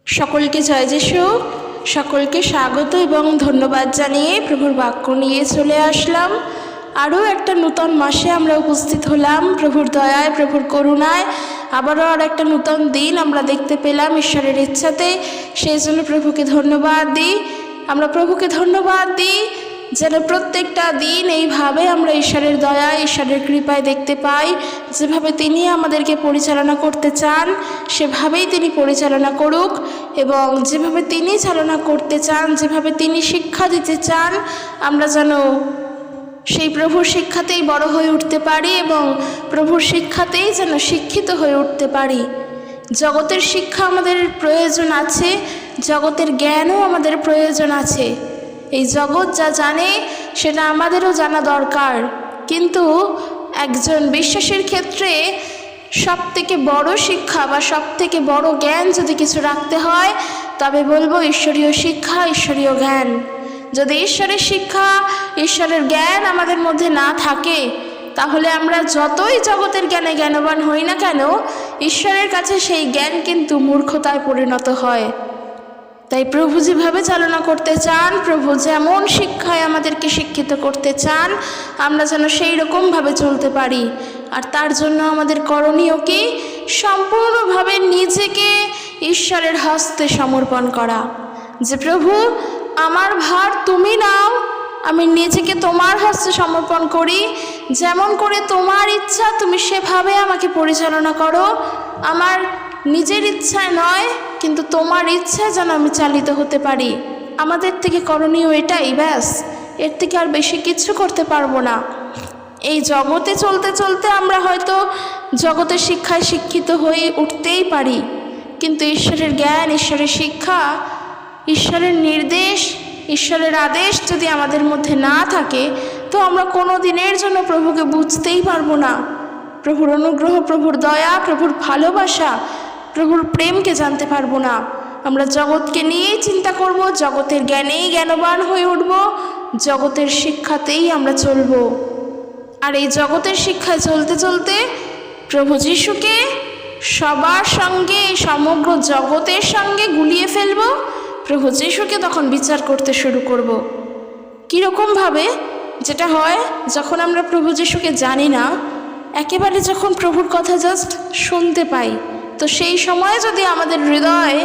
সকলকে জয় যিশু, সকলকে স্বাগত এবং ধন্যবাদ জানিয়ে প্রভুর বাক্য নিয়ে চলে আসলাম। আরও একটা নূতন মাসে আমরা উপস্থিত হলাম। প্রভুর দয়ায়, প্রভুর করুণায় আবারও আর একটা নূতন দিন আমরা দেখতে পেলাম ঈশ্বরের ইচ্ছাতে। সেই জন্য প্রভুকে ধন্যবাদ দিই। আমরা প্রভুকে ধন্যবাদ দিই যেন প্রত্যেকটা দিন এইভাবে আমরা ঈশ্বরের দয়া, ঈশ্বরের কৃপায় দেখতে পাই। যেভাবে তিনি আমাদেরকে পরিচালনা করতে চান সেভাবেই তিনি পরিচালনা করুক, এবং যেভাবে তিনি চালনা করতে চান, যেভাবে তিনি শিক্ষা দিতে চান, আমরা যেন সেই প্রভুর শিক্ষাতেই বড় হয়ে উঠতে পারি এবং প্রভুর শিক্ষাতেই যেন শিক্ষিত হয়ে উঠতে পারি। জগতের শিক্ষা আমাদের প্রয়োজন আছে, জগতের জ্ঞানও আমাদের প্রয়োজন আছে। এই জগৎ যা জানে সেটা আমাদেরও জানা দরকার, কিন্তু একজন বিশ্বাসীর ক্ষেত্রে সবথেকে বড় শিক্ষা বা সবথেকে বড় জ্ঞান যদি কিছু রাখতে হয় তবে বলবো ঈশ্বরীয় শিক্ষা, ঈশ্বরীয় জ্ঞান। যদি ঈশ্বরের শিক্ষা, ঈশ্বরের জ্ঞান আমাদের মধ্যে না থাকে তাহলে আমরা যতই জগতের জ্ঞানে জ্ঞানবান হই না কেন, ঈশ্বরের কাছে সেই জ্ঞান কিন্তু মূর্খতায় পরিণত হয়। তাই প্রভু যেভাবে চালনা করতে চান, প্রভু যেমন শিক্ষায় আমাদেরকে শিক্ষিত করতে চান, আমরা যেন সেই রকমভাবে চলতে পারি। আর তার জন্য আমাদের করণীয় কি? সম্পূর্ণভাবে নিজেকে ঈশ্বরের হস্তে সমর্পণ করা। যে প্রভু, আমার ভার তুমি নাও, আমি নিজেকে তোমার হস্তে সমর্পণ করি। যেমন করে তোমার ইচ্ছা তুমি সেভাবে আমাকে পরিচালনা করো। আমার নিজের ইচ্ছায় নয়, কিন্তু তোমার ইচ্ছায় যেন আমি চালিত হতে পারি। আমাদের থেকে করণীয় এটাই, ব্যাস। এর থেকে আর বেশি কিছু করতে পারবো না। এই জগতে চলতে চলতে আমরা হয়তো জগতের শিক্ষায় শিক্ষিত হয়ে উঠতেই পারি, কিন্তু ঈশ্বরের জ্ঞান, ঈশ্বরের শিক্ষা, ঈশ্বরের নির্দেশ, ঈশ্বরের আদেশ যদি আমাদের মধ্যে না থাকে তো আমরা কোনো দিনের জন্য প্রভুকে বুঝতেই পারবো না। প্রভুর অনুগ্রহ, প্রভুর দয়া, প্রভুর ভালোবাসা, প্রভুর প্রেমকে জানতে পারবো না। আমরা জগৎকে নিয়েই চিন্তা করব, জগতের জ্ঞানেই জ্ঞানবান হয়ে উঠব, জগতের শিক্ষাতেই আমরা চলব। আর এই জগতের শিক্ষায় চলতে চলতে প্রভু যিশুকে সবার সঙ্গে, সমগ্র জগতের সঙ্গে গুলিয়ে ফেলব। প্রভু যিশুকে তখন বিচার করতে শুরু করব। কীরকমভাবে? যেটা হয় যখন আমরা প্রভু যিশুকে জানি না, একেবারে যখন প্রভুর কথা জাস্ট শুনতে পাই, তো সেই সময় যদি আমাদের হৃদয়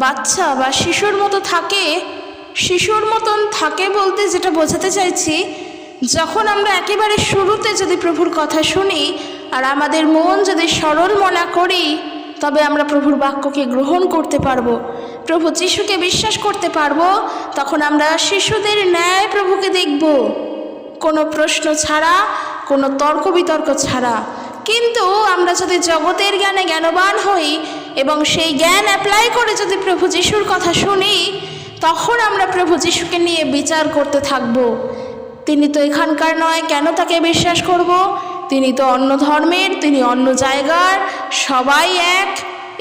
বাচ্চা বা শিশুর মতো থাকে, শিশুর মতন থাকে বলতে যেটা বোঝাতে চাইছি, যখন আমরা একেবারে শুরুতে যদি প্রভুর কথা শুনি আর আমাদের মন যদি সরল মনা করি, তবে আমরা প্রভুর বাক্যকে গ্রহণ করতে পারবো, প্রভু যিশুকে বিশ্বাস করতে পারবো। তখন আমরা শিশুদের ন্যায় প্রভুকে দেখব, কোনো প্রশ্ন ছাড়া, কোনো তর্ক বিতর্ক ছাড়া। কিন্তু আমরা যদি জগতের জ্ঞানে জ্ঞানবান হই এবং সেই জ্ঞান অ্যাপ্লাই করে যদি প্রভু যিশুর কথা শুনি, তখন আমরা প্রভু যিশুকে নিয়ে বিচার করতে থাকব। তিনি তো এখানকার নয়, কেন তাকে বিশ্বাস করব? তিনি তো অন্য ধর্মের, তিনি অন্য জায়গার, সবাই এক।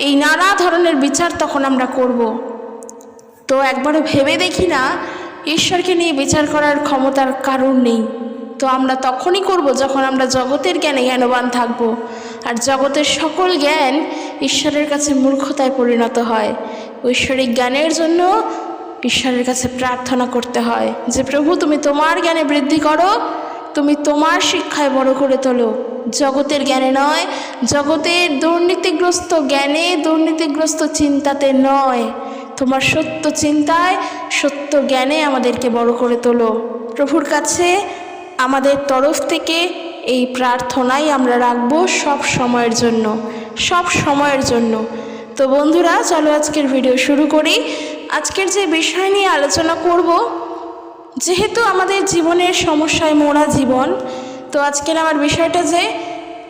এই নানা ধরনের বিচার তখন আমরা করব। তো একবারও ভেবে দেখি না ঈশ্বরকে নিয়ে বিচার করার ক্ষমতার কারণ নেই। তো আমরা তখনই করব যখন আমরা জগতের জ্ঞানে জ্ঞানবান থাকব। আর জগতের সকল জ্ঞান ঈশ্বরের কাছে মূর্খতায় পরিণত হয়। ঐশ্বরিক জ্ঞানের জন্য ঈশ্বরের কাছে প্রার্থনা করতে হয় যে প্রভু, তুমি তোমার জ্ঞানে বৃদ্ধি করো, তুমি তোমার শিক্ষায় বড় করে তোলো। জগতের জ্ঞানে নয়, জগতের দুর্নীতিগ্রস্ত জ্ঞানে, দুর্নীতিগ্রস্ত চিন্তাতে নয়, তোমার সত্য চিন্তায়, সত্য জ্ঞানে আমাদেরকে বড় করে তোলো। প্রভুর কাছে আমাদের তরফ থেকে এই প্রার্থনাই আমরা রাখবো সব সময়ের জন্য, সব সময়ের জন্য। তো বন্ধুরা, চলো আজকের ভিডিও শুরু করি। আজকের যে বিষয় নিয়ে আলোচনা করব, যেহেতু আমাদের জীবনের সমস্যায় মোড়া জীবন, তো আজকের আমার বিষয়টা যে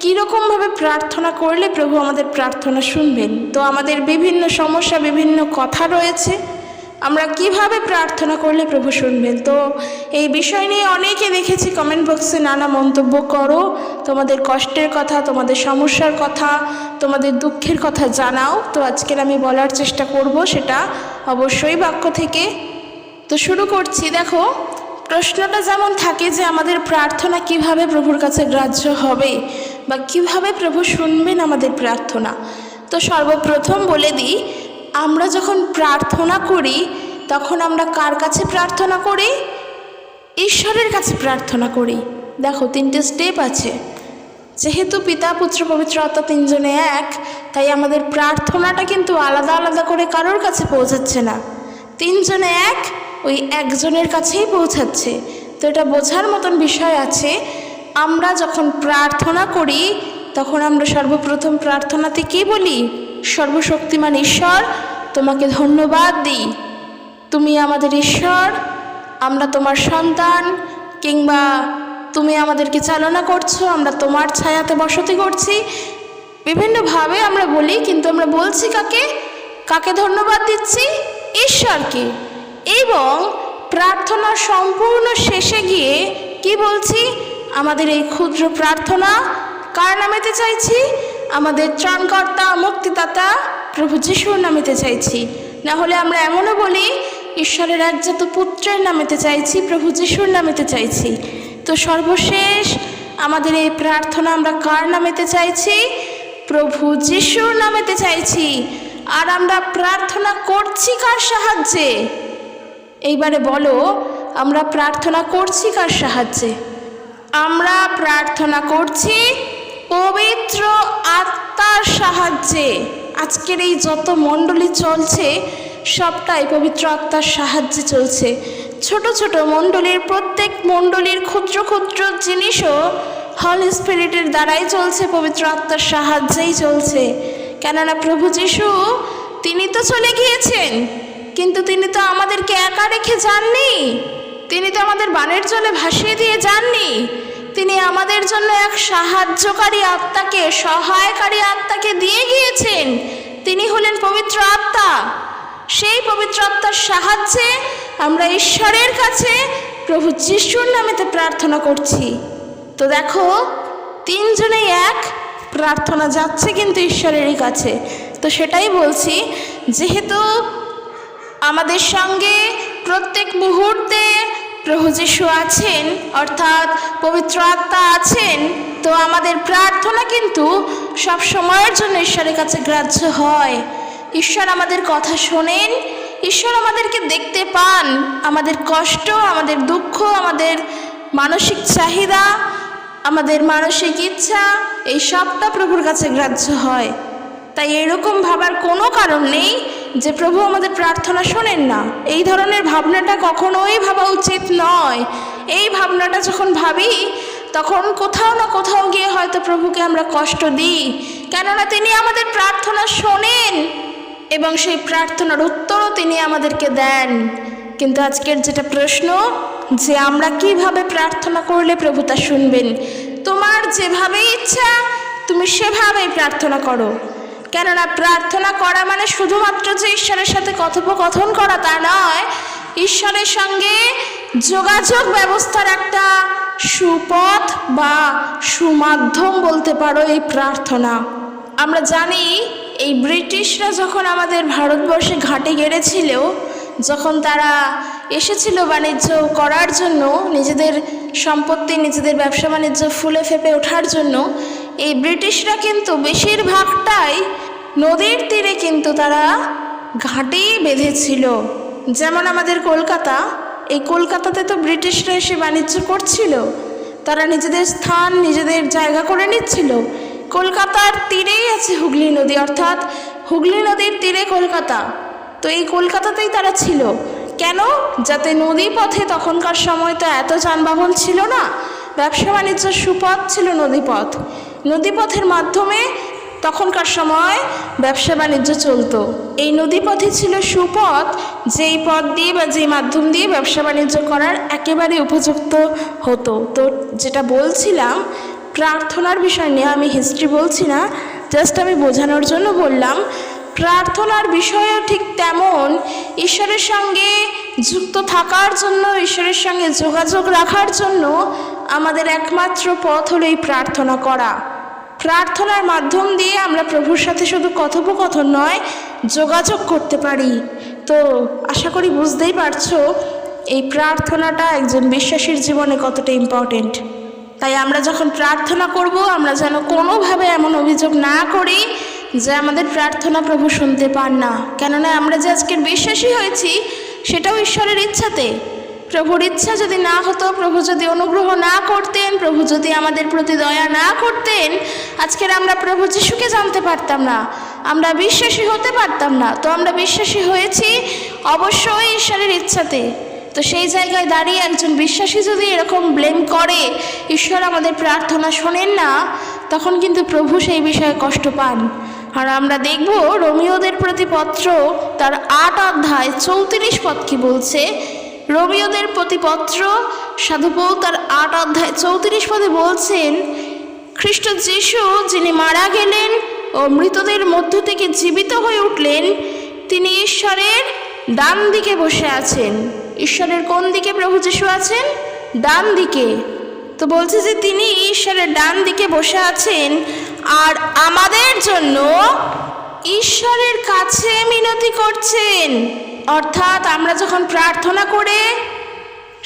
কীরকমভাবে প্রার্থনা করলে প্রভু আমাদের প্রার্থনা শুনবেন। তো আমাদের বিভিন্ন সমস্যা, বিভিন্ন কথা রয়েছে, আমরা কিভাবে প্রার্থনা করলে প্রভু শুনবেন। তো এই বিষয় নিয়ে অনেকে দেখেছি কমেন্ট বক্সে নানা মন্তব্য করো, তোমাদের কষ্টের কথা, তোমাদের সমস্যার কথা, তোমাদের দুঃখের কথা জানাও। তো আজকের আমি বলার চেষ্টা করব সেটা অবশ্যই বাক্য থেকে। তো শুরু করছি। দেখো, প্রশ্নটা যেমন থাকে যে আমাদের প্রার্থনা কিভাবে প্রভুর কাছে গ্রাহ্য হবে বা কিভাবে প্রভু শুনবেন আমাদের প্রার্থনা। তো সর্বপ্রথম বলে দিই, আমরা যখন প্রার্থনা করি তখন আমরা কার কাছে প্রার্থনা করি? ঈশ্বরের কাছে প্রার্থনা করি। দেখো, 3টে স্টেপ আছে। যেহেতু পিতা, পুত্র, পবিত্র আত্মা তিনজনে এক, তাই আমাদের প্রার্থনাটা কিন্তু আলাদা আলাদা করে কারোর কাছে পৌঁছাচ্ছে না, তিনজনে এক, ওই একজনের কাছেই পৌঁছাচ্ছে। তো এটা বোঝার মতন বিষয় আছে। আমরা যখন প্রার্থনা করি তখন আমরা সর্বপ্রথম প্রার্থনাতে কী বলি? সর্বশক্তিমান ঈশ্বর, তোমাকে ধন্যবাদ দিই, তুমি আমাদের ঈশ্বর, আমরা তোমার সন্তান, কিংবা তুমি আমাদেরকে চালনা করছো, আমরা তোমার ছায়াতে বসতি করছি। বিভিন্নভাবে আমরা বলি, কিন্তু আমরা বলছি কাকে? কাকে ধন্যবাদ দিচ্ছি? ঈশ্বরকে। এবং প্রার্থনা সম্পূর্ণ শেষে গিয়ে কি বলছি? আমাদের এই ক্ষুদ্র প্রার্থনা কার নামেতে চাইছি? আমাদের ত্রাণকর্তা, মুক্তিদাতা প্রভু যিশুর নামেতে চাইছি। না হলে আমরা এমনও বলি, ঈশ্বরের একজাত পুত্রের নামেতে চাইছি, প্রভু যিশুর নামেতে চাইছি। তো সর্বশেষ আমাদের এই প্রার্থনা আমরা কার নামেতে চাইছি? প্রভু যিশুর নামেতে চাইছি। আর আমরা প্রার্থনা করছি কার সাহায্যে? এইবারে বলো, আমরা প্রার্থনা করছি কার সাহায্যে? আমরা প্রার্থনা করছি পবিত্র আত্মার সাহায্যে। আজকের এই যত মণ্ডলী চলছে সবটাই পবিত্র আত্মার সাহায্যে চলছে। ছোট ছোট মণ্ডলীর, প্রত্যেক মণ্ডলীর ক্ষুদ্র ক্ষুদ্র জিনিসও হলি স্পিরিটের দ্বারাই চলছে, পবিত্র আত্মার সাহায্যেই চলছে। কেননা প্রভু যিশু তিনি তো চলে গিয়েছেন, কিন্তু তিনি তো আমাদেরকে একা রেখে যাননি। তিনি তো আমাদের বানের জলে ভাসিয়ে দিয়ে যাননি। তিনি আমাদের জন্য এক সাহায্যকারী আত্মাকে, সহায়কারী আত্মাকে দিয়ে গিয়েছেন। তিনি হলেন পবিত্র আত্মা। সেই পবিত্র আত্মার সাহায্যে আমরা ঈশ্বরের কাছে প্রভু যিশুর নামেতে প্রার্থনা করছি। তো দেখো, তিনজনেই এক, প্রার্থনা যাচ্ছে কিন্তু ঈশ্বরেরই কাছে। তো সেটাই বলছি, যেহেতু আমাদের সঙ্গে প্রত্যেক মুহূর্তে প্রভু যিশু আছেন, অর্থাৎ পবিত্র আত্মা আছেন, তো আমাদের প্রার্থনা কিন্তু সব সময়ের জন্য ঈশ্বরের কাছে গ্রাহ্য হয়। ঈশ্বর আমাদের কথা শোনেন, ঈশ্বর আমাদেরকে দেখতে পান, আমাদের কষ্ট, আমাদের দুঃখ, আমাদের মানসিক চাহিদা, আমাদের মানসিক ইচ্ছা, এই সবটা প্রভুর কাছে গ্রাহ্য হয়। তাই এরকম ভাবার কোনো কারণ নেই যে প্রভু আমাদের প্রার্থনা শোনেন না। এই ধরনের ভাবনাটা কখনোই ভাবা উচিত নয়। এই ভাবনাটা যখন ভাবি তখন কোথাও না কোথাও গিয়ে হয়তো প্রভুকে আমরা কষ্ট দিই, কেননা তিনি আমাদের প্রার্থনা শোনেন এবং সেই প্রার্থনার উত্তরও তিনি আমাদেরকে দেন। কিন্তু আজকের যেটা প্রশ্ন, যে আমরা কিভাবে প্রার্থনা করলে প্রভু তা শুনবেন? তোমার যেভাবে ইচ্ছা তুমি সেভাবেই প্রার্থনা করো। কেননা প্রার্থনা করা মানে শুধুমাত্র যে ঈশ্বরের সাথে কথোপকথন করা তা নয়, ঈশ্বরের সঙ্গে যোগাযোগ ব্যবস্থার একটা সুপথ বা সুমাধ্যম বলতে পারো এই প্রার্থনা। আমরা জানি এই ব্রিটিশরা যখন আমাদের ভারতবর্ষে ঘাঁটে গেড়েছিল, যখন তারা এসেছিল বাণিজ্য করার জন্য, নিজেদের সম্পত্তি, নিজেদের ব্যবসা বাণিজ্য ফুলে ফেপে ওঠার জন্য, এই ব্রিটিশরা কিন্তু বেশিরভাগটাই নদীর তীরে কিন্তু তারা ঘাঁটি বেঁধেছিল। যেমন আমাদের কলকাতা, এই কলকাতাতে তো ব্রিটিশরা এসে বাণিজ্য করছিল, তারা নিজেদের স্থান, নিজেদের জায়গা করে নিচ্ছিল। কলকাতার তীরেই আছে হুগলি নদী, অর্থাৎ হুগলি নদীর তীরে কলকাতা। তো এই কলকাতাতেই তারা ছিল। কেন? যাতে নদী পথে, তখনকার সময় তো এত যানবাহন ছিল না, ব্যবসা বাণিজ্যের সুপথ ছিল নদীপথ। নদীপথের মাধ্যমে তখনকার সময় ব্যবসা বাণিজ্য চলতো। এই নদীপথই ছিল সুপথ, যেই পথ দিয়ে বা যেই মাধ্যম দিয়ে ব্যবসা বাণিজ্য করার একেবারে উপযুক্ত হতো। তো যেটা বলছিলাম, প্রার্থনার বিষয় নিয়ে আমি হিস্ট্রি বলছি না, জাস্ট আমি বোঝানোর জন্য বললাম। প্রার্থনার বিষয়ও ঠিক তেমন, ঈশ্বরের সঙ্গে যুক্ত থাকার জন্য, ঈশ্বরের সঙ্গে যোগাযোগ রাখার জন্য আমাদের একমাত্র পথ হলো এই প্রার্থনা করা। প্রার্থনার মাধ্যম দিয়ে আমরা প্রভুর সাথে শুধু কথোপকথন নয়, যোগাযোগ করতে পারি। তো আশা করি বুঝতেই পারছো এই প্রার্থনাটা একজন বিশ্বাসীর জীবনে কতটা ইম্পর্টেন্ট। তাই আমরা যখন প্রার্থনা করব, আমরা যেন কোনোভাবে এমন অভিযোগ না করি যে আমাদের প্রার্থনা প্রভু শুনতে পান না, কেননা আমরা যে আজকের বিশ্বাসী হয়েছি সেটাও ঈশ্বরের ইচ্ছাতে। প্রভুর ইচ্ছা যদি না হতো, প্রভু যদি অনুগ্রহ না করতেন, প্রভু যদি আমাদের প্রতি দয়া না করতেন, আজকের আমরা প্রভু যিশুকে জানতে পারতাম না, আমরা বিশ্বাসী হতে পারতাম না। তো আমরা বিশ্বাসী হয়েছি অবশ্যই ঈশ্বরের ইচ্ছাতে। তো সেই জায়গায় দাঁড়িয়ে একজন বিশ্বাসী যদি এরকম ব্লেম করে ঈশ্বর আমাদের প্রার্থনা শোনেন না, তখন কিন্তু প্রভু সেই বিষয়ে কষ্ট পান। আর আমরা দেখব রোমীয়দের প্রতি পত্র তার 8 অধ্যায় 34 পদ কি বলছে। রোমীয়দের প্রতি পত্র সাধু পৌল তার 8 অধ্যায় 34 পদে বলছেন, খ্রিস্ট যিশু যিনি মারা গেলেন ও মৃতদের মধ্য থেকে জীবিত হয়ে উঠলেন, তিনি ঈশ্বরের ডান দিকে বসে আছেন। ঈশ্বরের কোন দিকে প্রভু যিশু আছেন? ডান দিকে। তো বলছে যে তিনি ঈশ্বরের ডান দিকে বসে আছেন আর আমাদের জন্য ঈশ্বরের কাছে মিনতি করছেন। অর্থাৎ আমরা যখন প্রার্থনা করে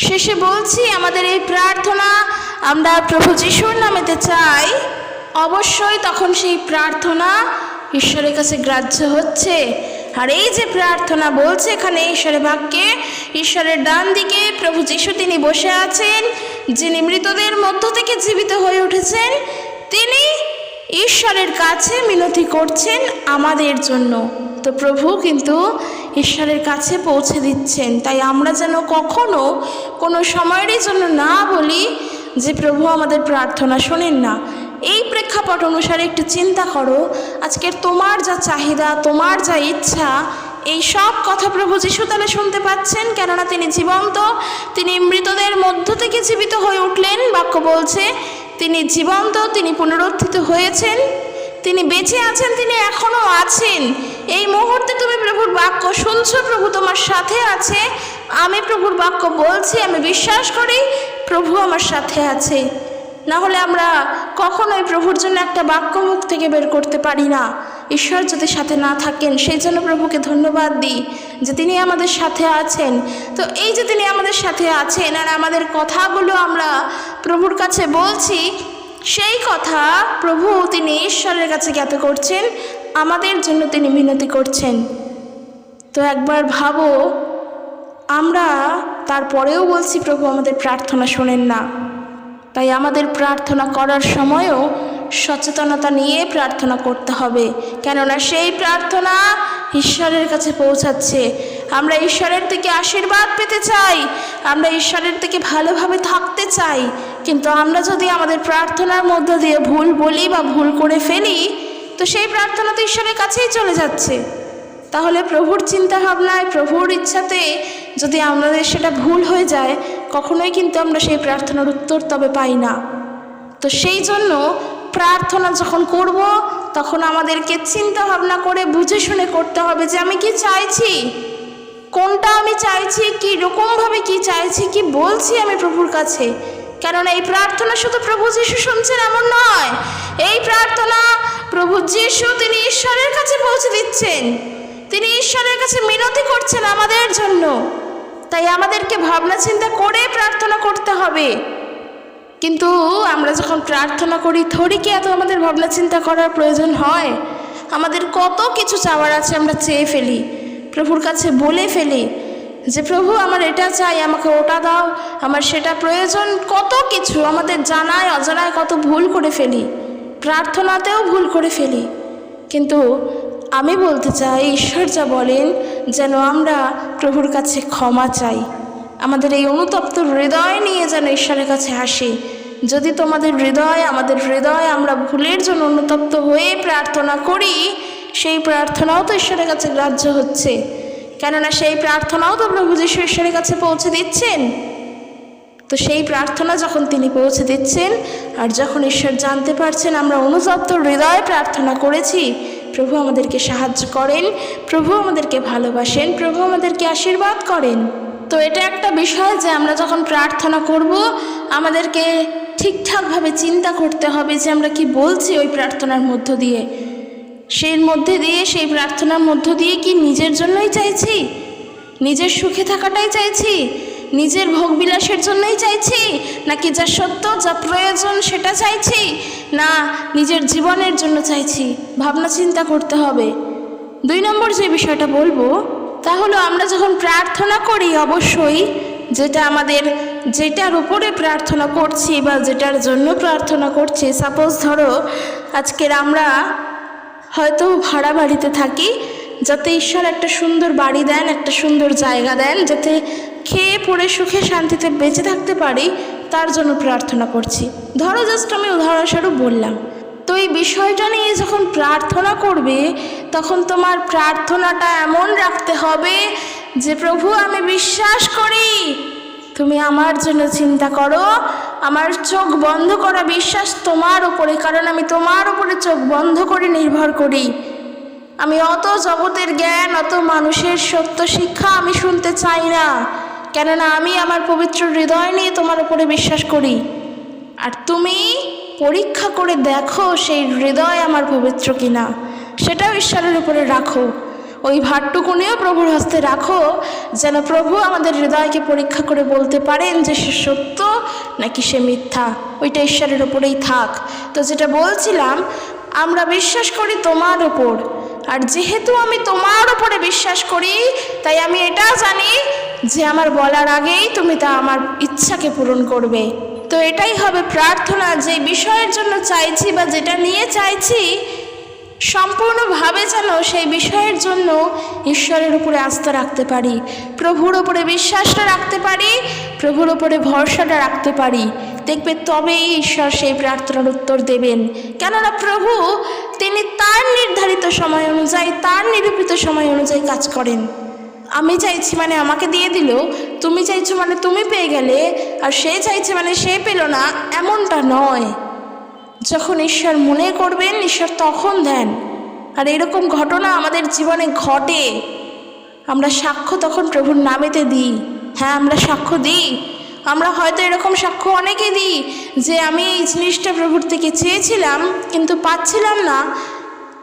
শেষে বলছি আমাদের এই প্রার্থনা আমরা প্রভু যিশুর নামেতে চাই, অবশ্যই তখন সেই প্রার্থনা ঈশ্বরের কাছে গ্রাহ্য হচ্ছে। আর এই যে প্রার্থনা বলছে এখানে ঈশ্বরের বাক্যে, ঈশ্বরের ডান দিকে প্রভু যিশু তিনি বসে আছেন, যিনি মৃতদের মধ্য থেকে জীবিত হয়ে উঠেছেন, তিনি ঈশ্বরের কাছে মিনতি করছেন আমাদের জন্য। তো প্রভু কিন্তু ঈশ্বরের কাছে পৌঁছে দিচ্ছেন। তাই আমরা যেন কখনো কোনো সময়েরই জন্য না বলি যে প্রভু আমাদের প্রার্থনা শোনেন না। এই প্রেক্ষাপট অনুসারে একটু চিন্তা করো, আজকের তোমার যা চাহিদা, তোমার যা ইচ্ছা, এই সব কথা প্রভু যিশু তাহলে শুনতে পাচ্ছেন, কেননা তিনি জীবন্ত, তিনি মৃতদের মধ্য থেকে জীবিত হয়ে উঠলেন। বাক্য বলছে তিনি জীবন্ত, তিনি পুনরুত্থিত হয়েছেন, তিনি বেঁচে আছেন, তিনি এখনও আছেন। এই মুহূর্তে তুমি প্রভুর বাক্য শুনছো, প্রভু তোমার সাথে আছে। আমি প্রভুর বাক্য বলছি, আমি বিশ্বাস করি প্রভু আমার সাথে আছে। না হলে আমরা কখনোই প্রভুর জন্য একটা বাক্য মুখ থেকে বের করতে পারি না, ঈশ্বর যদি সাথে না থাকেন। সেই জন্য প্রভুকে ধন্যবাদ দিই যে তিনি আমাদের সাথে আছেন। তো এই যে তিনি আমাদের সাথে আছেন আর আমাদের কথাগুলো আমরা প্রভুর কাছে বলছি, সেই কথা প্রভু তিনি ঈশ্বরের কাছে জ্ঞাত করছেন, আমাদের জন্য তিনি মিনতি করছেন। তো একবার ভাবো, আমরা তারপরেও বলছি প্রভু আমাদের প্রার্থনা শোনেন না। তাই আমাদের প্রার্থনা করার সময়ও সচেতনতা নিয়ে প্রার্থনা করতে হবে, কেননা সেই প্রার্থনা ঈশ্বরের কাছে পৌঁছাচ্ছে। আমরা ঈশ্বরের থেকে আশীর্বাদ পেতে চাই, আমরা ঈশ্বরের থেকে ভালোভাবে থাকতে চাই, কিন্তু আমরা যদি আমাদের প্রার্থনার মধ্য দিয়ে ভুল বলি বা ভুল করে ফেলি, তো সেই প্রার্থনা তো ঈশ্বরের কাছেই চলে যাচ্ছে। তাহলে প্রভুর চিন্তা ভাবনায়, প্রভুর ইচ্ছাতে যদি আমাদের সেটা ভুল হয়ে যায়, কখনোই কিন্তু আমরা সেই প্রার্থনার উত্তর তবে পাই না। তো সেই জন্য প্রার্থনা যখন করব, তখন আমাদেরকে চিন্তা ভাবনা করে বুঝে শুনে করতে হবে যে আমি কি চাইছি, কোনটা আমি চাইছি, কি রকমভাবে কি চাইছি, কি বলছি আমি প্রভুর কাছে। কেননা এই প্রার্থনা শুধু প্রভু যিশু শুনছেন এমন নয়, এই প্রার্থনা প্রভু যিশু তিনি ঈশ্বরের কাছে পৌঁছে দিচ্ছেন, তিনি ঈশ্বরের কাছে মিনতি করছেন আমাদের জন্য। তাই আমাদেরকে ভাবনা চিন্তা করে প্রার্থনা করতে হবে। কিন্তু আমরা যখন প্রার্থনা করি, থরি কি এত আমাদের ভাবনা চিন্তা করার প্রয়োজন হয়? আমাদের কত কিছু চাওয়ার আছে, আমরা চেয়ে ফেলি, প্রভুর কাছে বলে ফেলি যে প্রভু আমার এটা চাই, আমাকে ওটা দাও, আমার সেটা প্রয়োজন। কত কিছু আমাদের জানায় অজানায় কত ভুল করে ফেলি, প্রার্থনাতেও ভুল করে ফেলি। কিন্তু আমি বলতে চাই, ঈশ্বর যা বলেন যেন আমরা প্রভুর কাছে ক্ষমা চাই, আমাদের এই অনুতপ্ত হৃদয় নিয়ে যেন ঈশ্বরের কাছে আসি। যদি তোমাদের হৃদয়, আমাদের হৃদয় আমরা ভুলের জন্য অনুতপ্ত হয়ে প্রার্থনা করি, সেই প্রার্থনাও তো ঈশ্বরের কাছে গ্রাহ্য হচ্ছে, কেননা সেই প্রার্থনাও তো প্রভু যিশু ঈশ্বরের কাছে পৌঁছে দিচ্ছেন। তো সেই প্রার্থনা যখন তিনি পৌঁছে দিচ্ছেন, আর যখন ঈশ্বর জানতে পারছেন আমরা অনুতপ্ত হৃদয়ে প্রার্থনা করেছি, প্রভু আমাদেরকে সাহায্য করেন, প্রভু আমাদেরকে ভালোবাসেন, প্রভু আমাদেরকে আশীর্বাদ করেন। তো এটা একটা বিষয় যে আমরা যখন প্রার্থনা করব, আমাদেরকে ঠিকঠাকভাবে চিন্তা করতে হবে যে আমরা কি বলছি ওই প্রার্থনার মধ্য দিয়ে। সেই প্রার্থনার মধ্য দিয়ে কি নিজের জন্যই চাইছি, নিজের সুখে থাকাটাই চাইছি, নিজের ভোগবিলাসের জন্যই চাইছি, নাকি যা সত্য, যা প্রয়োজন সেটা চাইছি, না নিজের জীবনের জন্য চাইছি, ভাবনা চিন্তা করতে হবে। 2 নম্বর যে বিষয়টা বলবো তা হলো, আমরা যখন প্রার্থনা করি অবশ্যই যেটার উপরে প্রার্থনা করছি বা যেটার জন্য প্রার্থনা করছি, সাপোজ ধরো আজকের আমরা হয়তো ভাড়া বাড়িতে থাকি, যাতে ঈশ্বর একটা সুন্দর বাড়ি দেন, একটা সুন্দর জায়গা দেন, যাতে খেয়ে পড়ে সুখে শান্তিতে বেঁচে থাকতে পারি, তার জন্য প্রার্থনা করছি। ধরো জাস্ট আমি উদাহরণস্বরূপ বললাম। তো এই বিষয়টা নিয়ে যখন প্রার্থনা করবে, তখন তোমার প্রার্থনাটা এমন রাখতে হবে যে প্রভু আমি বিশ্বাস করি তুমি আমার জন্য চিন্তা করো, আমার চোখ বন্ধ করা বিশ্বাস তোমার উপরে, কারণ আমি তোমার উপরে চোখ বন্ধ করে নির্ভর করি। আমি অত জগতের জ্ঞান, অত মানুষের সত্য শিক্ষা আমি শুনতে চাই না, কেননা আমি আমার পবিত্র হৃদয় নিয়ে তোমার উপরে বিশ্বাস করি। আর তুমি পরীক্ষা করে দেখো সেই হৃদয় আমার পবিত্র কিনা, সেটাও ঈশ্বরের উপরে রাখো। ওই ভারটুকুনিও প্রভুর হস্তে রাখো, যেন প্রভু আমাদের হৃদয়কে পরীক্ষা করে বলতে পারেন যে সে সত্য নাকি সে মিথ্যা। ওইটা ঈশ্বরের উপরেই থাক। তো যেটা বলছিলাম, আমরা বিশ্বাস করি তোমার উপর, আর যেহেতু আমি তোমার উপরে বিশ্বাস করি, তাই আমি এটা জানি যে আমার বলার আগেই তুমি তা আমার ইচ্ছাকে পূরণ করবে। তো এটাই হবে প্রার্থনা, যে বিষয়ের জন্য চাইছি বা যেটা নিয়ে চাইছি, সম্পূর্ণভাবে যেন সেই বিষয়ের জন্য ঈশ্বরের উপরে আস্থা রাখতে পারি, প্রভুর উপরে বিশ্বাসটা রাখতে পারি, প্রভুর উপরে ভরসাটা রাখতে পারি। দেখবে তবেই ঈশ্বর সেই প্রার্থনার উত্তর দেবেন। কেননা প্রভু তিনি তার নির্ধারিত সময় অনুযায়ী, তার নিরূপিত সময় অনুযায়ী কাজ করেন। আমি চাইছি মানে আমাকে দিয়ে দিল, তুমি চাইছো মানে তুমি পেয়ে গেলে, আর সে চাইছে মানে সে পেল না, এমনটা নয়। যখন ঈশ্বর মনে করবেন, ঈশ্বর তখন দেন। আর এরকম ঘটনা আমাদের জীবনে ঘটে, আমরা সাক্ষ্য তখন প্রভুর নামেতে দিই। হ্যাঁ, আমরা সাক্ষ্য দিই। আমরা হয়তো এরকম সাক্ষ্য অনেকে দিই যে আমি এই জিনিসটা প্রভুর থেকে চেয়েছিলাম কিন্তু পাচ্ছিলাম না,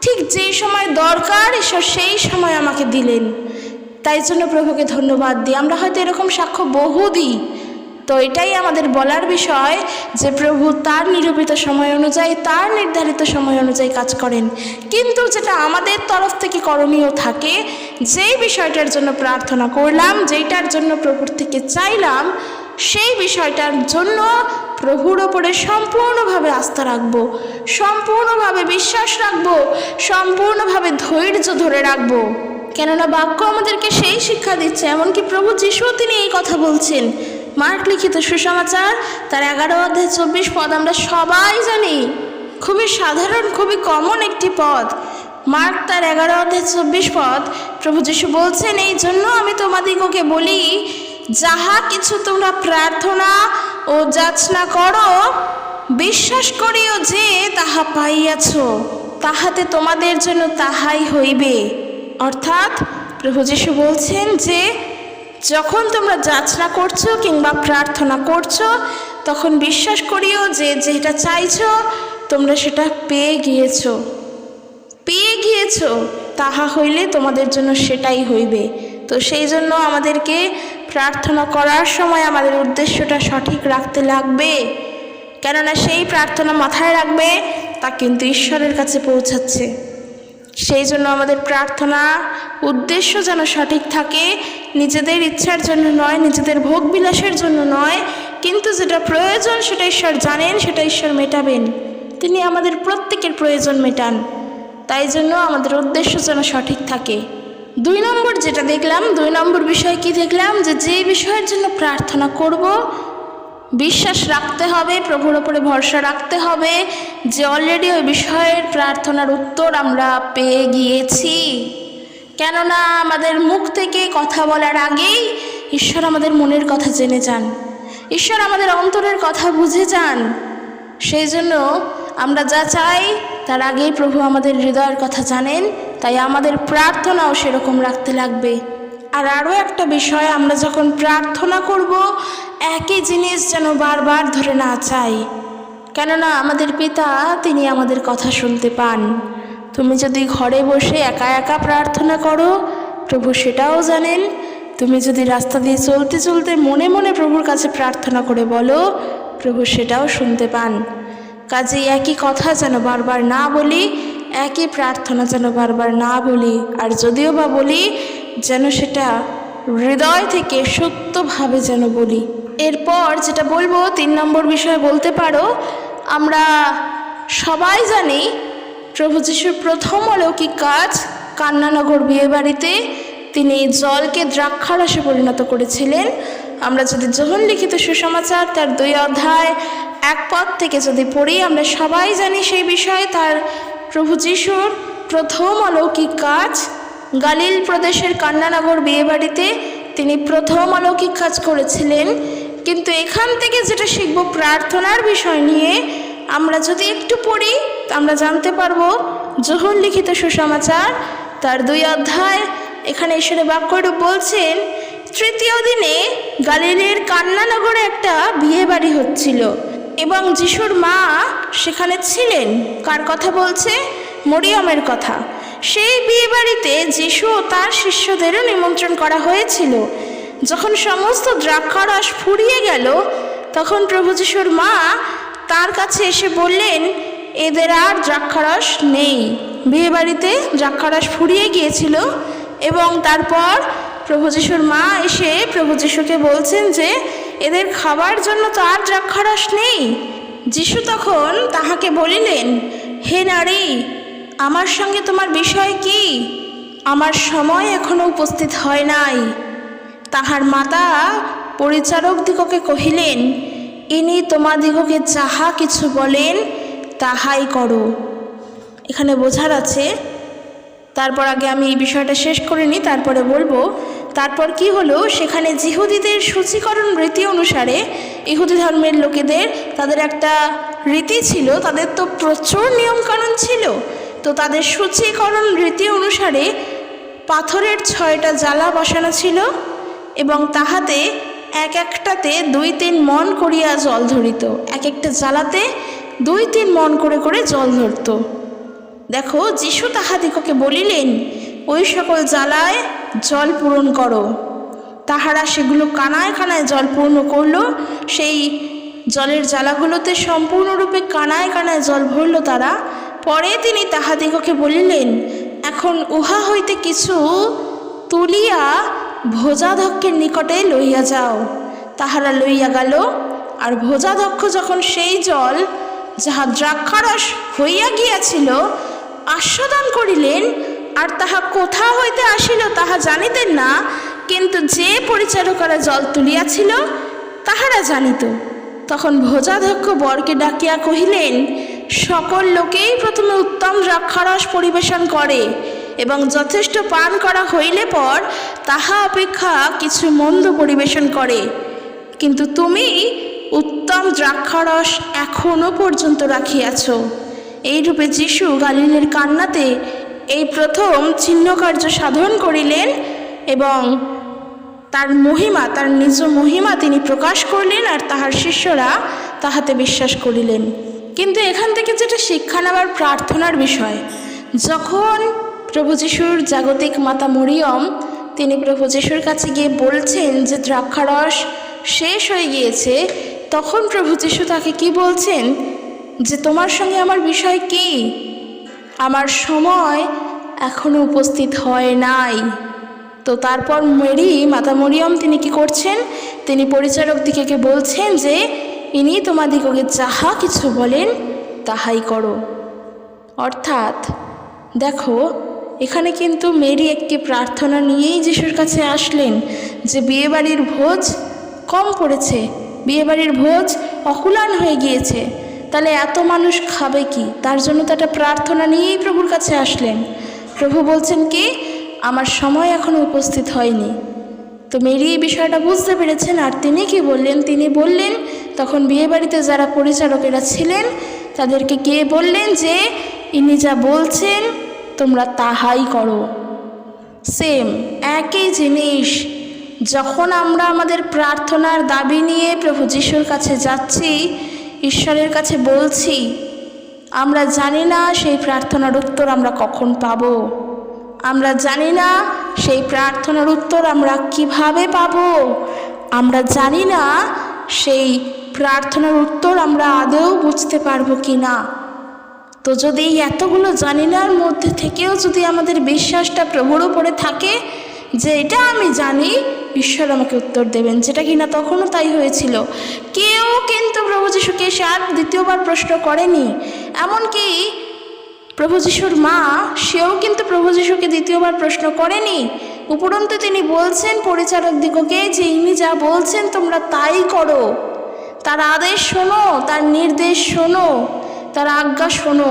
ঠিক যেই সময় দরকার ঈশ্বর সেই সময় আমাকে দিলেন, তাই জন্য প্রভুকে ধন্যবাদ দিই। আমরা হয়তো এরকম সাক্ষ্য বহু দিই। তো এটাই আমাদের বলার বিষয় যে প্রভু তার নিরূপিত সময় অনুযায়ী, তার নির্ধারিত সময় অনুযায়ী কাজ করেন। কিন্তু যেটা আমাদের তরফ থেকে করণীয় থাকে, যেই বিষয়টার জন্য প্রার্থনা করলাম, যেইটার জন্য প্রভুর থেকে চাইলাম, সেই বিষয়টার জন্য প্রভুর ওপরে সম্পূর্ণভাবে আস্থা রাখবো, সম্পূর্ণভাবে বিশ্বাস রাখবো, সম্পূর্ণভাবে ধৈর্য ধরে রাখবো। কেননা বাক্য আমাদেরকে সেই শিক্ষা দিচ্ছে। এমনকি প্রভু যিশু তিনি এই কথা বলছেন। মার্ক লিখিত সুসমাচার তার 11 অধ্যায় 24 পদ আমরা সবাই জানি, খুবই সাধারণ, খুবই কমন একটি পদ। মার্ক তার 11 অধ্যায় 24 পদ প্রভু যিশু বলছেন, এই জন্য আমি তোমাদিগকে বলি, যাহা কিছু তোমরা প্রার্থনা ও যাচনা করো, বিশ্বাস করিও যে তাহা পাইয়াছ, তাহাতে তোমাদের জন্য তাহাই হইবে। অর্থাৎ প্রভু যিশু বলছেন যে যখন তোমরা যাচনা করছো কিংবা প্রার্থনা করছো, তখন বিশ্বাস করিও যে যেটা চাইছো তোমরা সেটা পেয়ে গিয়েছো, তাহা হইলে তোমাদের জন্য সেটাই হইবে। তো সেই জন্য আমাদেরকে প্রার্থনা করার সময় আমাদের উদ্দেশ্যটা সঠিক রাখতে লাগবে, কেননা সেই প্রার্থনা মাথায় রাখবে তা কিন্তু ঈশ্বরের কাছে পৌঁছাচ্ছে। সেই জন্য আমাদের প্রার্থনা উদ্দেশ্য যেন সঠিক থাকে, নিজেদের ইচ্ছার জন্য নয়, নিজেদের ভোগ বিলাসের জন্য নয়, কিন্তু যেটা প্রয়োজন সেটা ঈশ্বর জানেন, সেটা ঈশ্বর মেটাবেন। তিনি আমাদের প্রত্যেকের প্রয়োজন মেটান। তাই জন্য আমাদের উদ্দেশ্য যেন সঠিক থাকে। 2 নম্বর যেটা দেখলাম, 2 নম্বর বিষয় কি দেখলাম, যে বিষয়ের জন্য প্রার্থনা করব, বিশ্বাস রাখতে হবে, প্রভুর ওপরে ভরসা রাখতে হবে যে অলরেডি ওই বিষয়ের প্রার্থনার উত্তর আমরা পেয়ে গিয়েছি। কেননা আমাদের মুখ থেকে কথা বলার আগেই ঈশ্বর আমাদের মনের কথা জেনে যান, ঈশ্বর আমাদের অন্তরের কথা বুঝে যান। সেই জন্য আমরা যা চাই তার আগেই প্রভু আমাদের হৃদয়ের কথা জানেন, তাই আমাদের প্রার্থনাও সেরকম রাখতে লাগবে। আর আরও একটা বিষয়, আমরা যখন প্রার্থনা করব একই জিনিস যেন বারবার ধরে না চাই, কেননা আমাদের পিতা তিনি আমাদের কথা শুনতে পান। তুমি যদি ঘরে বসে একা একা প্রার্থনা করো, প্রভু সেটাও জানেন। তুমি যদি রাস্তা দিয়ে চলতে চলতে মনে মনে প্রভুর কাছে প্রার্থনা করে বলো, প্রভু সেটাও শুনতে পান। কাজেই একই কথা যেন বারবার না বলি, একই প্রার্থনা যেন বারবার না বলি, আর যদিও বা বলি যেন সেটা হৃদয় থেকে সত্যভাবে যেন বলি। এরপর যেটা বলবো 3 নম্বর বিষয় বলতে পারো, আমরা সবাই জানি প্রভু যিশুর প্রথম অলৌকিক কাজ কান্নানগর বিয়েবাড়িতে তিনি জলকে দ্রাক্ষারসে পরিণত করেছিলেন। আমরা যদি যোহন লিখিত সুসমাচার তার 2 অধ্যায় 1 পদ থেকে যদি পড়ি, আমরা সবাই জানি সেই বিষয়ে তার প্রভু যিশুর প্রথম অলৌকিক কাজ গালিল প্রদেশের কান্নানগর বিয়েবাড়িতে তিনি প্রথম অলৌকিক কাজ করেছিলেন। কিন্তু এখান থেকে যেটা শিখব প্রার্থনার বিষয় নিয়ে, আমরা যদি একটু পড়ি আমরা জানতে পারবো যোহন লিখিত সুসমাচার তার 2 অধ্যায়, এখানে ঈশ্বরের বাক্যরূপ বলছেন, 3য় দিনে গালিলের কান্নানগরে একটা বিয়ে বাড়ি হচ্ছিল এবং যিশুর মা সেখানে ছিলেন। কার কথা বলছে? মরিয়মের কথা। সেই বিয়ে বাড়িতে যিশু ও তার শিষ্যদেরও নিমন্ত্রণ করা হয়েছিল। যখন সমস্ত দ্রাক্ষারস ফুরিয়ে গেল তখন প্রভু যিশুর মা তার কাছে এসে বললেন, এদের আর দ্রাক্ষারস নেই। বিয়ে বাড়িতে দ্রাক্ষারস ফুরিয়ে গিয়েছিল এবং তারপর প্রভু যিশুর মা এসে প্রভু যিশুকে বলছেন যে এদের খাবার জন্য তো আর দ্রাক্ষারস নেই। যিশু তখন তাহাকে বলিলেন, হে নারী, আমার সঙ্গে তোমার বিষয় কি? আমার সময় এখনো উপস্থিত হয় নাই। তাহার মাতা পরিচারকদিগকে কহিলেন, ইনি তোমাদিগকে যাহা কিছু বলেন তাহাই করো। এখানে বোঝার আছে, তারপর আগে আমি এই বিষয়টা শেষ করিনি, তারপরে বলবো। তারপর কি হলো, সেখানে যিহুদিদের সূচীকরণ রীতি অনুসারে, ইহুদি ধর্মের লোকেদের তাদের একটা রীতি ছিল, তাদের তো প্রচুর নিয়মকানুন ছিল। তো তাদের সূচীকরণ রীতি অনুসারে পাথরের 6টা জ্বালা বসানো ছিল এবং তাহাতে এক একটাতে 2-3 মণ করিয়া জল ধরিত। এক একটা জ্বালাতে 2-3 মণ করে করে জল ধরত। দেখো, যিশু তাহাদিগকে বলিলেন, ওই সকল জ্বালায় জল পূরণ করো। তাহারা সেগুলো কানায় কানায় জল পূর্ণ করল। সেই জলের জ্বালাগুলোতে সম্পূর্ণরূপে কানায় কানায় জল ভরল তারা। পরে তিনি তাহাদিগকে বলিলেন, এখন উহা হইতে কিছু তুলিয়া ভোজাধ্যক্ষের নিকটে লইয়া যাও। তাহারা লইয়া গেল। আর ভোজাধ্যক্ষ যখন সেই জল যাহা দ্রাক্ষারস হইয়া গিয়াছিল আস্বাদন করিলেন, আর তাহা কোথা হইতে আসিল তাহা জানিতেন না, কিন্তু যে পরিচারকরা জল তুলিয়াছিল তাহারা জানিত। তখন ভোজাধ্যক্ষ বরকে ডাকিয়া কহিলেন, সকল লোকেই প্রথমে উত্তম দ্রাক্ষারস পরিবেশন করে এবং যথেষ্ট পান করা হইলে পর তাহা অপেক্ষা কিছু মন্দ পরিবেশন করে, কিন্তু তুমি উত্তম দ্রাক্ষারস এখনো পর্যন্ত রাখিয়াছ। এইরূপে যিশু গালিলের কান্নাতে এই প্রথম চিহ্নকার্য সাধন করিলেন এবং তার মহিমা, তার নিজ মহিমা তিনি প্রকাশ করলেন, আর তাহার শিষ্যরা তাহাতে বিশ্বাস করিলেন। কিন্তু এখান থেকে যেটা শিক্ষা নেওয়ার প্রার্থনার বিষয়, যখন প্রভু যিশুর জাগতিক মাতা মরিয়ম তিনি প্রভু যিশুর কাছে গিয়ে বলছেন যে দ্রাক্ষারস শেষ হয়ে গিয়েছে, তখন প্রভু যিশু তাকে কি বলছেন, যে তোমার সঙ্গে আমার বিষয় কি? আমার সময় এখনো উপস্থিত হয় নাই। তো তারপর মেরি মাতা মরিয়ম তিনি কি করছেন, তিনি পরিচারক দিকে বলছেন যে ইনি তোমাদিগকে যাহা কিছু বলেন তাহাই করো। অর্থাৎ দেখো, এখানে কিন্তু মেরি একটি প্রার্থনা নিয়েই যিশুর কাছে আসলেন যে বিয়েবাড়ির ভোজ কম পড়েছে, বিয়েবাড়ির ভোজ অকুলান হয়ে গিয়েছে, তাহলে এত মানুষ খাবে কি? তার জন্য তো একটা প্রার্থনা নিয়েই প্রভুর কাছে আসলেন। প্রভু বলছেন কি, আমার সময় এখনো উপস্থিত হয়নি। তো মেরি এই বিষয়টা বুঝতে পেরেছেন, আর তিনি কি বললেন, তিনি বললেন তখন বিয়েবাড়িতে যারা পরিচারকেরা ছিলেন তাদেরকে গিয়ে বললেন যে ইনি যা বলছেন তোমরা তাহাই করো। সেম একই জিনিস, যখন আমরা আমাদের প্রার্থনার দাবি নিয়ে প্রভু যিশুর কাছে যাচ্ছি, ঈশ্বরের কাছে বলছি, আমরা জানি না সেই প্রার্থনার উত্তর আমরা কখন পাব, আমরা জানি না সেই প্রার্থনার উত্তর আমরা কিভাবে পাব, আমরা জানি না সেই প্রার্থনার উত্তর আমরা আদৌ বুঝতে পারবো কি না। তো যদি এই এতগুলো জানি নার মধ্যে থেকেও যদি আমাদের বিশ্বাসটা প্রভুর উপরে থাকে যে এটা আমি জানি ঈশ্বর আমাকে উত্তর দেবেন, যেটা কিনা তখনও তাই হয়েছিল। কেউ কিন্তু প্রভু যিশুকে সে আর দ্বিতীয়বার প্রশ্ন করেনি। এমনকি প্রভু যিশুর মা, সেও কিন্তু প্রভু যিশুকে দ্বিতীয়বার প্রশ্ন করেনি। উপরন্তু তিনি বলছেন পরিচারক দিগকে যে ইনি যা বলছেন তোমরা তাই করো, তার আদেশ শোনো, তার নির্দেশ শোনো, তার আজ্ঞা শোনো।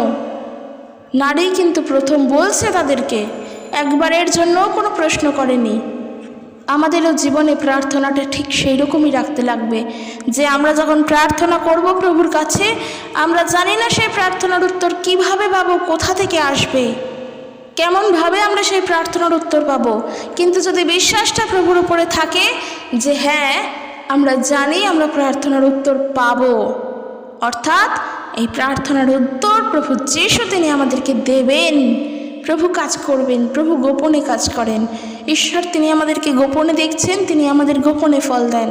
নারী কিন্তু প্রথম বলছে তাদেরকে, একবারের জন্য কোনো প্রশ্ন করেনি। আমাদেরও জীবনে প্রার্থনাটা ঠিক সেই রকমই রাখতে লাগবে যে আমরা যখন প্রার্থনা করব প্রভুর কাছে, আমরা জানি না সেই প্রার্থনার উত্তর কিভাবে পাবো, কোথা থেকে আসবে, কেমনভাবে আমরা সেই প্রার্থনার উত্তর পাবো। কিন্তু যদি বিশ্বাসটা প্রভুর উপরে থাকে যে হ্যাঁ আমরা জানি আমরা প্রার্থনার উত্তর পাবো, অর্থাৎ এই প্রার্থনার উত্তর প্রভু যিশু তিনি আমাদেরকে দেবেন। প্রভু কাজ করবেন, প্রভু গোপনে কাজ করেন। ঈশ্বর তিনি আমাদেরকে গোপনে দেখছেন, তিনি আমাদের গোপনে ফল দেন।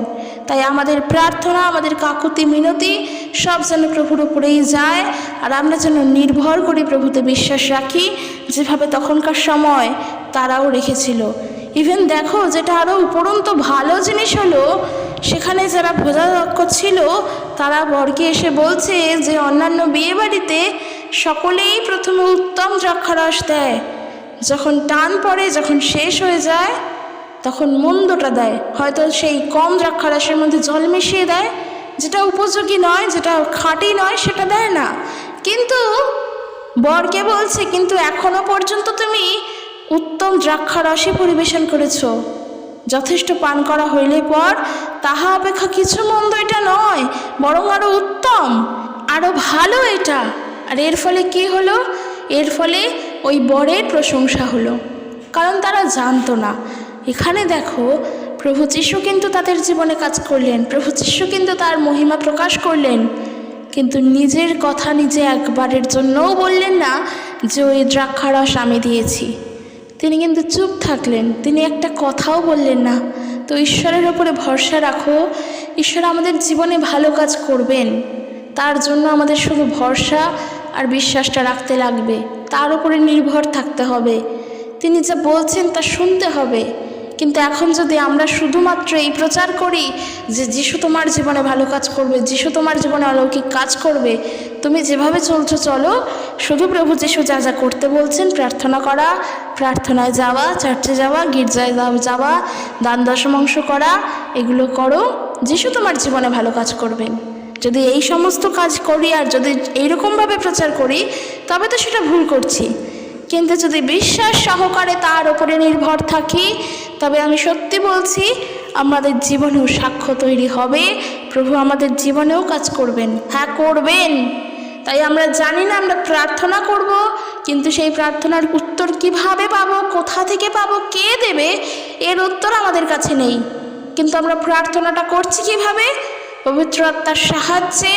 তাই আমাদের প্রার্থনা, আমাদের কাকুতি মিনতি সব যেন প্রভুর উপরেই যায়, আর আমরা যেন নির্ভর করি, প্রভুতে বিশ্বাস রাখি, যেভাবে তখনকার সময় তারাও রেখেছিল। ইভেন দেখো, যেটা আরও উপরন্ত ভালো জিনিস হলো, সেখানে যারা ভোজাধ্যক্ষ ছিল তারা বরকে এসে বলছে যে অন্যান্য বিয়ে বাড়িতে সকলেই প্রথমে উত্তম দ্রাক্ষারস দেয়, যখন টান পড়ে, যখন শেষ হয়ে যায় তখন মন্দটা দেয়। হয়তো সেই কম দ্রাক্ষারসের মধ্যে জল মিশিয়ে দেয়, যেটা উপযোগী নয়, যেটা খাঁটি নয়, সেটা দেয় না। কিন্তু বরকে বলছে কিন্তু এখনো পর্যন্ত তুমি উত্তম দ্রাক্ষারসই পরিবেশন করেছো, যথেষ্ট পান করা হইলে পর তাহা অপেক্ষা কিছু মন্দ এটা নয়, বরং আরও উত্তম, আরও ভালো এটা। আর এর ফলে কি হলো? এর ফলে ওই বরের প্রশংসা হলো, কারণ তারা জানতো না। এখানে দেখো, প্রভু যিশু কিন্তু তাদের জীবনে কাজ করলেন, প্রভু যিশু কিন্তু তার মহিমা প্রকাশ করলেন, কিন্তু নিজের কথা নিজে একবারের জন্যও বললেন না যে ওই দ্রাক্ষারস আমি দিয়েছি। তিনি কিন্তু চুপ থাকলেন, তিনি একটা কথাও বললেন না। তো ঈশ্বরের ওপরে ভরসা রাখো, ঈশ্বর আমাদের জীবনে ভালো কাজ করবেন। তার জন্য আমাদের শুধু ভরসা আর বিশ্বাসটা রাখতে লাগবে, তার উপরে নির্ভর থাকতে হবে। তিনি যা বলছেন তা শুনতে হবে। কিন্তু এখন যদি আমরা শুধুমাত্র এই প্রচার করি যে যিশু তোমার জীবনে ভালো কাজ করবে, যিশু তোমার জীবনে অলৌকিক কাজ করবে, তুমি যেভাবে চলছো চলো, শুধু প্রভু যিশু যা যা করতে বলছেন, প্রার্থনা করা, প্রার্থনায় যাওয়া, চার্চে যাওয়া, গির্জায় যাওয়া, দান দশমাংশ করা, এগুলো করো, যিশু তোমার জীবনে ভালো কাজ করবেন। যদি এই সমস্ত কাজ করি আর যদি এইরকমভাবে প্রচার করি, তবে তো সেটা ভুল করছি। কিন্তু যদি বিশ্বাস সহকারে তার উপরে নির্ভর থাকি, তবে আমি সত্যি বলছি আমাদের জীবনেও সাক্ষ্য তৈরি হবে, প্রভু আমাদের জীবনেও কাজ করবেন। হ্যাঁ, করবেন। তাই আমরা জানি না আমরা প্রার্থনা করব, কিন্তু সেই প্রার্থনার উত্তর কিভাবে পাবো, কোথা থেকে পাবো, কে দেবে, এর উত্তর আমাদের কাছে নেই। কিন্তু আমরা প্রার্থনাটা করছি কিভাবে? পবিত্র আত্মার সাহায্যে,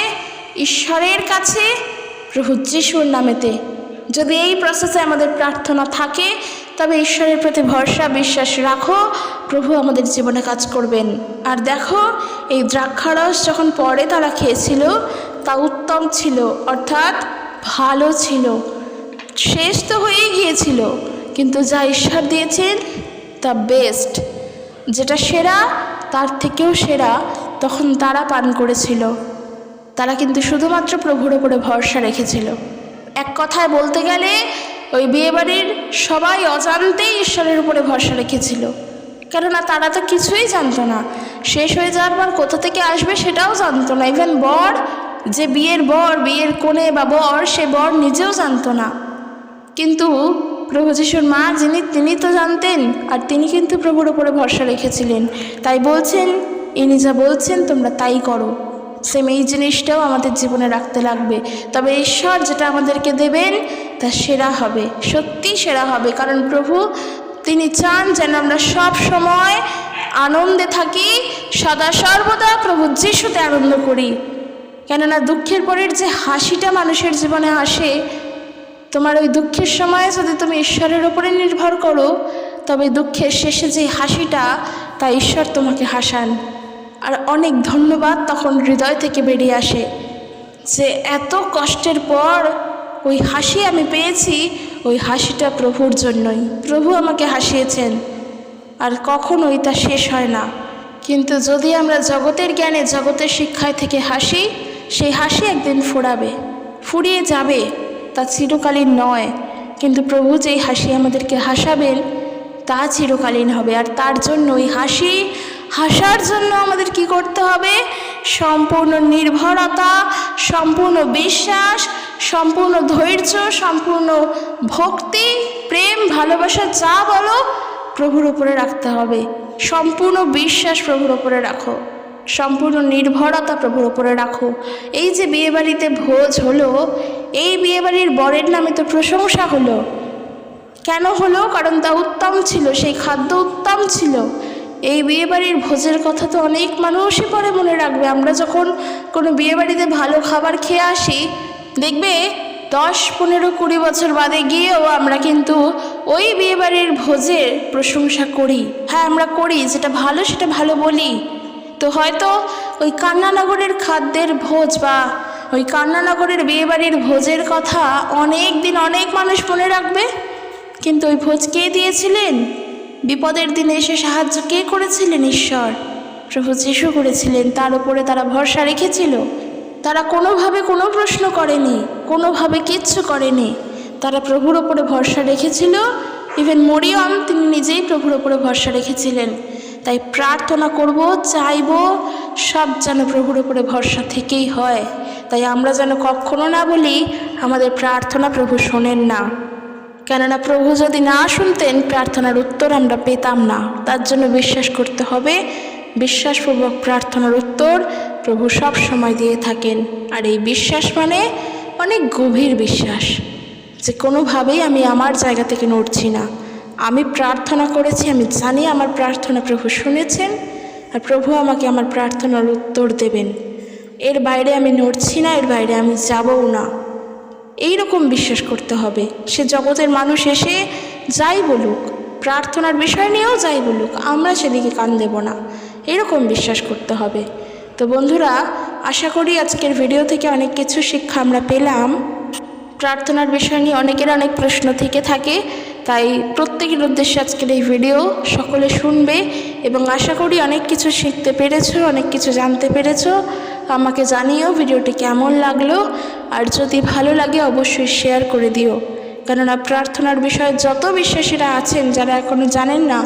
ঈশ্বরের কাছে, প্রভু যিশুর নামেতে। যদি এই প্রসেসে আমাদের প্রার্থনা থাকে, তবে ঈশ্বরের প্রতি ভরসা বিশ্বাস রাখো, প্রভু আমাদের জীবনে কাজ করবেন। আর দেখো, এই দ্রাক্ষারস যখন পরে তারা খেয়েছিল, তা উত্তম ছিল, অর্থাৎ ভালো ছিল। শেষ তো হয়েই গিয়েছিল, কিন্তু যা ঈশ্বর দিয়েছেন তা বেস্ট, যেটা সেরা, তার থেকেও সেরা তখন তারা পান করেছিল। তারা কিন্তু শুধুমাত্র প্রভুর ওপরে ভরসা রেখেছিল। এক কথায় বলতে গেলে ওই বিয়েবাড়ির সবাই অজান্তেই ঈশ্বরের উপরে ভরসা রেখেছিল, কেননা তারা তো কিছুই জানতো না। শেষ হয়ে যাওয়ার পর কোথা থেকে আসবে সেটাও জানতো না। ইভেন বর, যে বিয়ের বর, বিয়ের কোণে বা বর, সে বর নিজেও জানতো না। কিন্তু প্রভু যিশুর মা যিনি, তিনি তো জানতেন, আর তিনি কিন্তু প্রভুর উপরে ভরসা রেখেছিলেন। তাই বলছেন, ইনি যা বলছেন তোমরা তাই করো। সেম এই জিনিসটাও আমাদের জীবনে রাখতে লাগবে। তবে ঈশ্বর যেটা আমাদেরকে দেবেন তা সেরা হবে, সত্যি সেরা হবে। কারণ প্রভু তিনি চান যেন আমরা সব সময় আনন্দে থাকি, সদা সর্বদা প্রভু যিশুতে আনন্দ করি। কেননা দুঃখের পরের যে হাসিটা মানুষের জীবনে আসে, তোমার ওই দুঃখের সময় যদি তুমি ঈশ্বরের উপরে নির্ভর করো, তবে দুঃখের শেষে যে হাসিটা, তা ঈশ্বর তোমাকে হাসান। আর অনেক ধন্যবাদ তখন হৃদয় থেকে বেরিয়ে আসে যে এত কষ্টের পর ওই হাসি আমি পেয়েছি, ওই হাসিটা প্রভুর জন্যই। প্রভু আমাকে হাসিয়েছেন, আর কখনোই তা শেষ হয় না। কিন্তু যদি আমরা জগতের জ্ঞানে, জগতের শিক্ষায় থেকে হাসি, সেই হাসি একদিন ফুরিয়ে যাবে, তা চিরকালীন নয়। কিন্তু প্রভু যেই হাসি আমাদেরকে হাসাবেন তা চিরকালীন হবে। আর তার জন্য ওই হাসার জন্য আমাদের কি করতে হবে? সম্পূর্ণ নির্ভরতা, সম্পূর্ণ বিশ্বাস, সম্পূর্ণ ধৈর্য, সম্পূর্ণ ভক্তি, প্রেম, ভালোবাসা যা বলো প্রভুর উপরে রাখতে হবে। সম্পূর্ণ বিশ্বাস প্রভুর উপরে রাখো, সম্পূর্ণ নির্ভরতা প্রভুর উপরে রাখো। এই যে বিয়েবাড়িতে ভোজ হলো, এই বিয়েবাড়ির বরের নামে তো প্রশংসা হলো। কেন হলো? কারণ তা উত্তম ছিল, সেই খাদ্য উত্তম ছিল। এই বিয়েবাড়ির ভোজের কথা তো অনেক মানুষই পরে মনে রাখবে। আমরা যখন কোনো বিয়েবাড়িতে ভালো খাবার খেয়ে আসি, দেখবে 10, 15, 20 বছর বাদে গিয়েও আমরা কিন্তু ওই বিয়েবাড়ির ভোজের প্রশংসা করি। হ্যাঁ, আমরা করি, যেটা ভালো সেটা ভালো বলি। তো হয়তো ওই কান্নানগরের খাদ্যের ভোজ বা ওই কান্নানগরের বিয়েবাড়ির ভোজের কথা অনেক দিন অনেক মানুষ মনে রাখবে, কিন্তু ওই ভোজ কে দিয়েছিলেন? বিপদের দিনে এসে সাহায্য কে করেছিলেন? ঈশ্বর, প্রভু যিশু করেছিলেন। তার উপরে তারা ভরসা রেখেছিল। তারা কোনোভাবে কোনো প্রশ্ন করেনি, কোনোভাবে কিচ্ছু করেনি। তারা প্রভুর ওপরে ভরসা রেখেছিল। ইভেন মরিয়ম, তিনি নিজেই প্রভুর ওপরে ভরসা রেখেছিলেন। তাই প্রার্থনা করব, চাইব, সব যেন প্রভুর ওপরে ভরসা থেকেই হয়। তাই আমরা যেন কখনো না বলি আমাদের প্রার্থনা প্রভু শোনেন না। কেননা প্রভু যদি না শুনতেন, প্রার্থনার উত্তর আমরা পেতাম না। তার জন্য বিশ্বাস করতে হবে, বিশ্বাসপূর্বক প্রার্থনার উত্তর প্রভু সব সময় দিয়ে থাকেন। আর এই বিশ্বাস মানে অনেক গভীর বিশ্বাস, যে কোনোভাবেই আমি আমার জায়গা থেকে নড়ছি না। আমি প্রার্থনা করেছি, আমি জানি আমার প্রার্থনা প্রভু শুনেছেন, আর প্রভু আমাকে আমার প্রার্থনার উত্তর দেবেন। এর বাইরে আমি নড়ছি না, এর বাইরে আমি যাবও না। এই রকম বিশ্বাস করতে হবে। সে জগতের মানুষ এসে যাই বলুক, প্রার্থনার বিষয় নিয়েও যাই বলুক, আমরা সেদিকে কান দেব না, এরকম বিশ্বাস করতে হবে। তো বন্ধুরা, আশা করি আজকের ভিডিও থেকে অনেক কিছু শিক্ষা আমরা পেলাম। প্রার্থনার বিষয় নিয়ে অনেকের অনেক প্রশ্ন থেকে থাকে, তাই প্রত্যেকের উদ্দেশ্যে আজকের এই ভিডিও সকলে শুনবে এবং আশা করি অনেক কিছু শিখতে পেরেছো, অনেক কিছু জানতে পেরেছো। আমাকে জানিও ভিডিওটি কেমন লাগলো, আর যদি ভালো লাগে অবশ্যই শেয়ার করে দিও। কেননা প্রার্থনার বিষয়ে যত বিশ্বাসীরা আছেন, যারা এখনও জানেন না,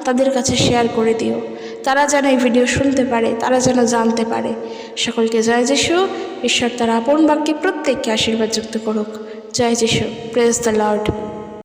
তাদের কাছে শেয়ার করে দিও। তারা যেন এই ভিডিও শুনতে পারে, তারা যেন জানতে পারে। সকলকে জয় যিশু। ঈশ্বর তার আপন বাক্যে প্রত্যেককে আশীর্বাদ যুক্ত করুক। জয় যিশু। Praise the Lord.